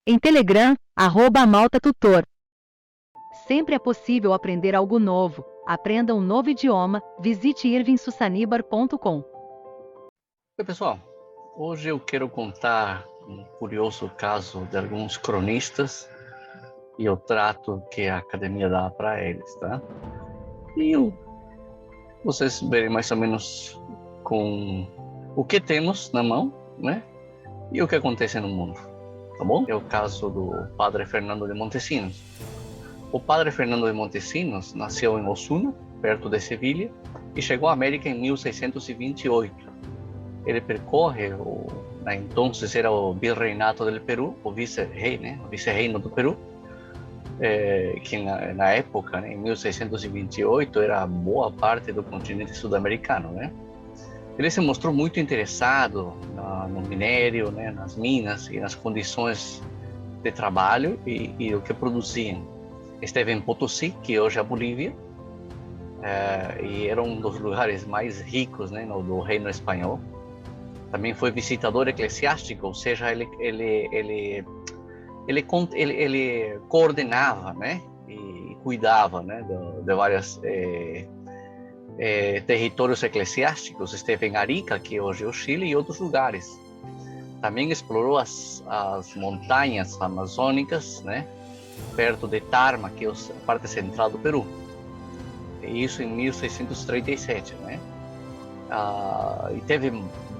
Em Telegram, @maltatutor. Sempre é possível aprender algo novo. Aprenda um novo idioma. Visite irvingsussanibar.com. Oi, pessoal. Hoje eu quero contar um curioso caso de alguns cronistas e o trato que a academia dá para eles, tá? Vocês verem mais ou menos com o que temos na mão, né? E o que acontece no mundo, tá bom? É o caso do padre Fernando de Montesinos. O padre Fernando de Montesinos nasceu em Osuna, perto de Sevilha, e chegou à América em 1628. Ele percorre então era o virreinato do Peru, o vice-rei, né? O vice-reino do Peru, que na época, né, em 1628, era boa parte do continente sul-americano, né? Ele se mostrou muito interessado no minério, né, nas minas e nas condições de trabalho e o que produziam. Esteve em Potosí, que hoje é a Bolívia, e era um dos lugares mais ricos, né, do reino espanhol. Também foi visitador eclesiástico, ou seja, ele coordenava, né, e cuidava, né, de vários territórios eclesiásticos. Esteve em Arica, que hoje é o Chile, e outros lugares. Também explorou as montanhas amazônicas, né, perto de Tarma, que é a parte central do Peru. E isso em 1637, né? E teve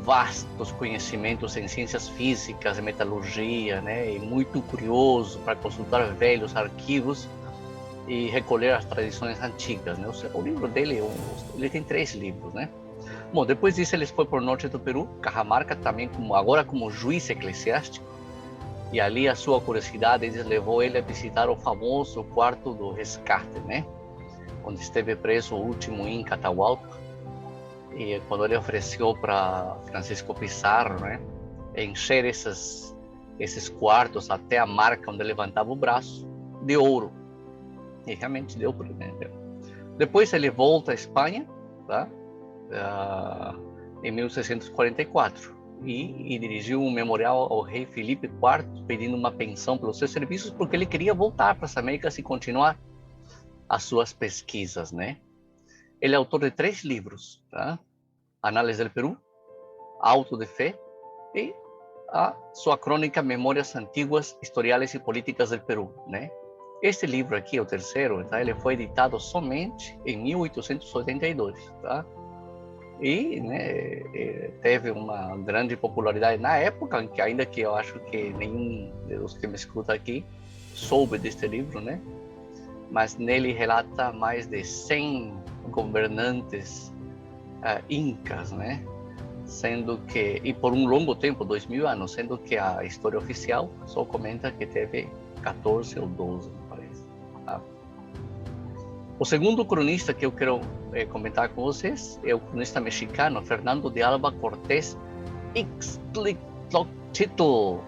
vastos conhecimentos em ciências físicas, metalurgia, né? E muito curioso para consultar velhos arquivos e recolher as tradições antigas, né? O livro dele, ele tem 3 livros, né? Bom, depois disso ele foi para o norte do Peru, Cajamarca, também agora como juiz eclesiástico, e ali a sua curiosidade levou ele a visitar o famoso Quarto do Resgate, né? Onde esteve preso o último Inca Atahualpa. E quando ele ofereceu para Francisco Pizarro, né, encher esses quartos até a marca onde levantava o braço de ouro. E realmente deu, né? Depois ele volta à Espanha, tá? Em 1644 e dirigiu um memorial ao rei Felipe IV, pedindo uma pensão pelos seus serviços, porque ele queria voltar para as Américas e continuar as suas pesquisas, né? Ele é autor de 3 livros, tá? Análise del Peru, Auto de Fé e a sua crônica Memórias Antiguas, Historiales e Políticas del Peru, né? Este livro aqui, o terceiro, tá? Ele foi editado somente em 1882, tá? E, né, teve uma grande popularidade na época, em que ainda que eu acho que nenhum dos que me escuta aqui soube deste livro, né? Mas nele relata mais de 100 governantes incas, né? Sendo que, e por um longo tempo, 2000 anos, sendo que a história oficial só comenta que teve 14 ou 12, me parece. Tá? O segundo cronista que eu quero comentar com vocês é o cronista mexicano Fernando de Alva Cortés Ixtlilxochitl.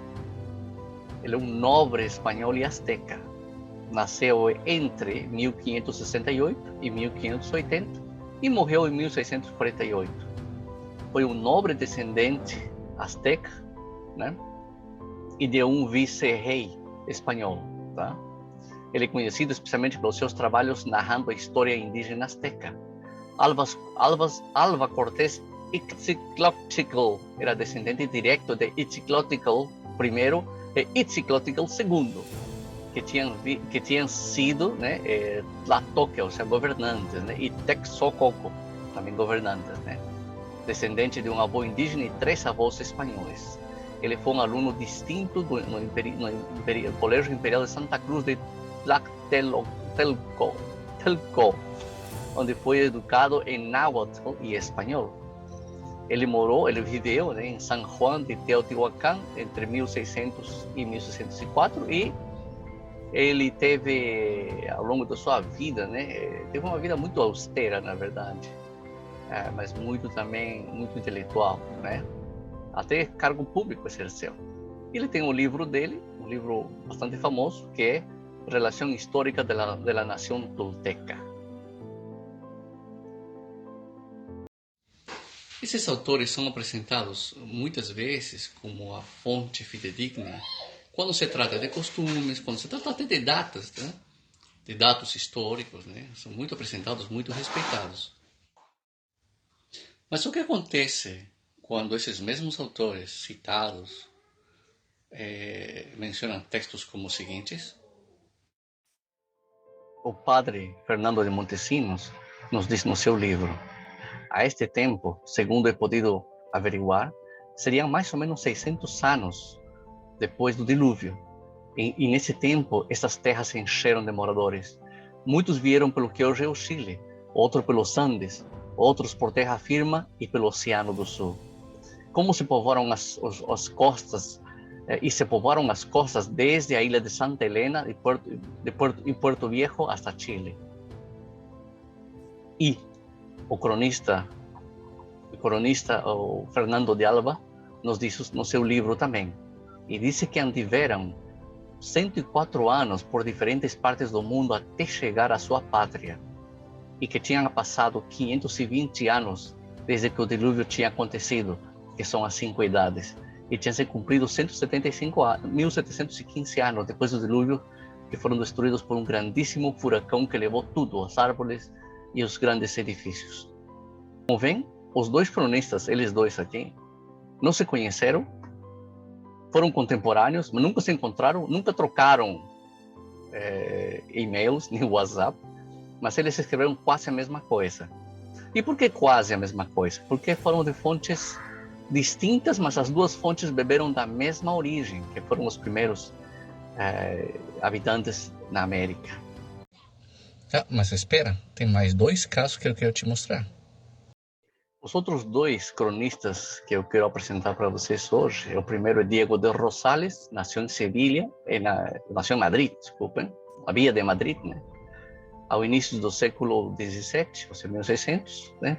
Ele é um nobre espanhol e azteca. Nasceu entre 1568 e 1580 e morreu em 1648. Foi um nobre descendente azteca, né? E de um vice-rei espanhol, tá? Ele é conhecido especialmente pelos seus trabalhos narrando a história indígena azteca. Alva Cortés Ixtlilxochitl era descendente direto de Ixtlilxochitl I e Ixtlilxochitl II, que tinham sido, né, Tlatoque, ou seja, governantes, né, e Texcoco, também governantes, né, descendente de um avô indígena e 3 avós espanhóis. Ele foi um aluno distinto no Colégio Imperial de Santa Cruz de Tlatelolco, onde foi educado em náhuatl e espanhol. Ele viveu, né, em San Juan de Teotihuacán entre 1600 e 1604 e ele teve, ao longo da sua vida, né, teve uma vida muito austera, na verdade, mas muito intelectual, né? Até cargo público exerceu. Ele tem um livro dele, um livro bastante famoso, que é Relação Histórica de la Nación Tolteca. Esses autores são apresentados muitas vezes como a fonte fidedigna quando se trata de costumes, quando se trata até de datas, né? De dados históricos, né? São muito apresentados, muito respeitados. Mas o que acontece quando esses mesmos autores citados mencionam textos como os seguintes? O padre Fernando de Montesinos nos diz no seu livro: a este tempo, segundo he podido averiguar, seriam mais ou menos 600 anos depois do dilúvio. E nesse tempo, essas terras se encheram de moradores. Muitos vieram pelo que hoje é o Chile, outros pelos Andes, outros por terra firme e pelo Oceano do Sul. Como se povoaram as costas, e se povoaram as costas desde a ilha de Santa Helena e Puerto Viejo hasta Chile. E o cronista o Fernando de Alba nos diz no seu livro também, e disse que antiveram 104 anos por diferentes partes do mundo até chegar à sua pátria, e que tinham passado 520 anos desde que o dilúvio tinha acontecido, que são as 5 idades, e tinha se cumprido 1715 anos depois do dilúvio, que foram destruídos por um grandíssimo furacão que levou tudo, as árvores e os grandes edifícios. Como vem, os dois cronistas, eles dois aqui, não se conheceram, foram contemporâneos, mas nunca se encontraram, nunca trocaram e-mails nem WhatsApp, mas eles escreveram quase a mesma coisa. E por que quase a mesma coisa? Porque foram de fontes distintas, mas as duas fontes beberam da mesma origem, que foram os primeiros habitantes na América. Mas espera, tem mais 2 casos que eu quero te mostrar. Os outros 2 cronistas que eu quero apresentar para vocês hoje, o primeiro é Diego de Rosales, nasceu em Sevilha, nasceu em Madrid, desculpem, a via de Madrid, né? Ao início do século XVII, ou seja, 1600, né?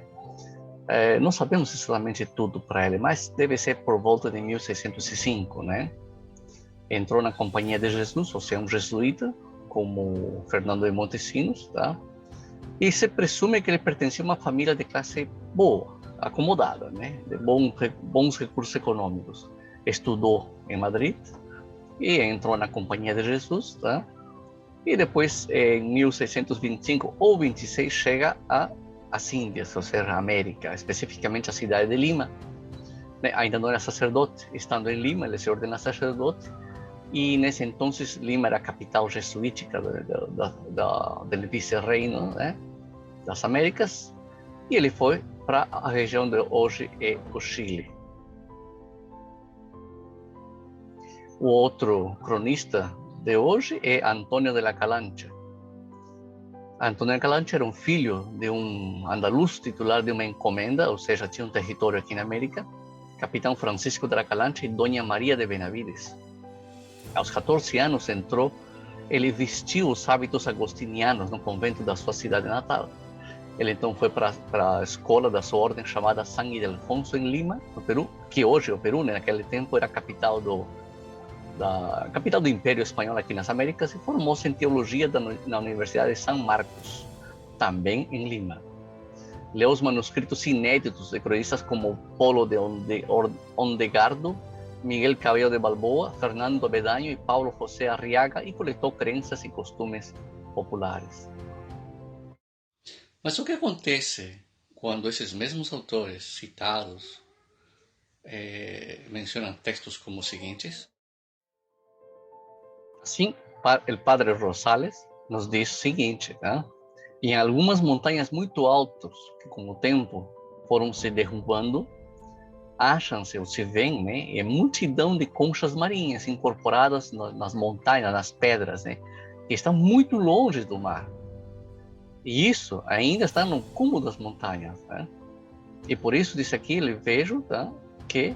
Não sabemos exatamente tudo para ele, mas deve ser por volta de 1605, né? Entrou na Companhia de Jesus, ou seja, um jesuíta, como Fernando de Montesinos, tá? E se presume que ele pertencia a uma família de classe boa, acomodada, né? De bons recursos econômicos. Estudou em Madrid e entrou na Companhia de Jesus, tá? E depois, em 1625 ou 26, chega às Índias, ou seja, a América, especificamente a cidade de Lima. Ainda não era sacerdote, estando em Lima, ele se ordena sacerdote, e nesse entonces Lima era a capital jesuítica do vice-reino, né, das Américas, e ele foi para a região de hoje é o Chile. O outro cronista de hoje é Antônio de la Calancha. Antônio de la Calancha era um filho de um andaluz titular de uma encomenda, ou seja, tinha um território aqui na América, Capitão Francisco de la Calancha e Dona Maria de Benavides. Aos 14 anos entrou, ele vestiu os hábitos agostinianos no convento da sua cidade natal. Ele então foi para a escola da sua ordem chamada San Ildefonso em Lima, no Peru, que hoje o Peru, naquele tempo, era a capital do Império Espanhol aqui nas Américas, e formou-se em teologia na Universidade de São Marcos, também em Lima. Leu os manuscritos inéditos de cronistas como Polo de Ondegardo, Miguel Cabello de Balboa, Fernando Bedaño e Paulo José Arriaga, e coletou crenças e costumes populares. Mas o que acontece quando esses mesmos autores citados mencionam textos como os seguintes? Assim, o padre Rosales nos diz o seguinte, né? Em algumas montanhas muito altas, que com o tempo foram se derrubando, acham-se, ou se vêem, né, multidão de conchas marinhas incorporadas nas montanhas, nas pedras, né, que estão muito longe do mar. E isso ainda está no cume das montanhas, né? E por isso, disse aqui, ele vejo, tá, que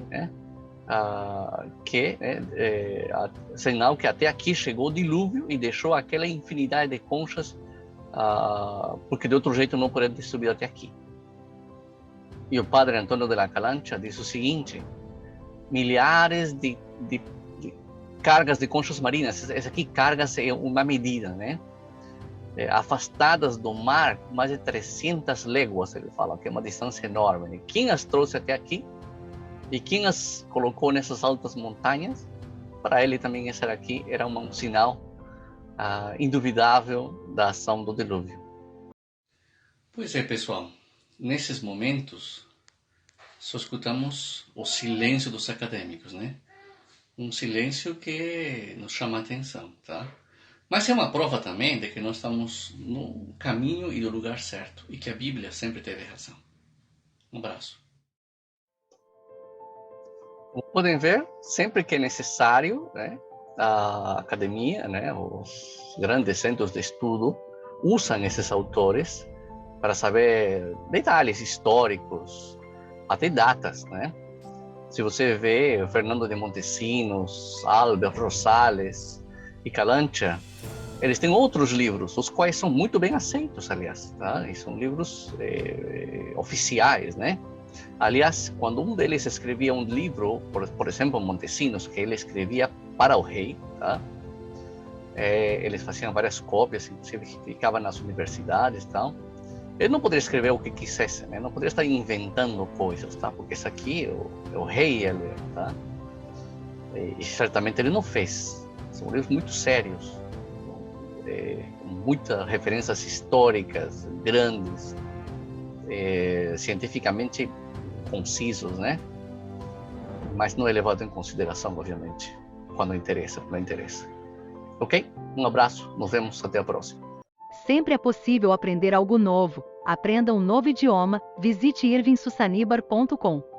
sinal que até aqui chegou o dilúvio e deixou aquela infinidade de conchas, porque de outro jeito não poderia ter subido até aqui. E o padre Antônio de la Calancha diz o seguinte: milhares de cargas de conchas marinas, essa aqui cargas é uma medida, né? Afastadas do mar, mais de 300 léguas, ele fala, que é uma distância enorme, né? Quem as trouxe até aqui e quem as colocou nessas altas montanhas para ele também esse aqui era um sinal induvidável da ação do dilúvio. Pois é, pessoal, nesses momentos só escutamos o silêncio dos acadêmicos, né? Um silêncio que nos chama a atenção, tá? Mas é uma prova também de que nós estamos no caminho e no lugar certo e que a Bíblia sempre teve razão. Um abraço. Como podem ver, sempre que é necessário, né, a academia, né, os grandes centros de estudo usam esses autores para saber detalhes históricos, até datas, né? Se você vê Fernando de Montesinos, Albert Rosales e Calancha, eles têm outros livros, os quais são muito bem aceitos, aliás, tá? E são livros oficiais, né? Aliás, quando um deles escrevia um livro, por exemplo, Montesinos, que ele escrevia para o rei, tá? Eles faziam várias cópias, inclusive ficavam nas universidades, tá? Ele não poderia escrever o que quisesse, né? Não poderia estar inventando coisas, tá? Porque isso aqui é o rei, ele, tá? E certamente ele não fez. São livros muito sérios, com muitas referências históricas grandes, cientificamente concisos, né? Mas não é levado em consideração, obviamente, quando interessa. Ok? Um abraço, nos vemos até a próxima. Sempre é possível aprender algo novo. Aprenda um novo idioma. Visite irvingsussanibar.com.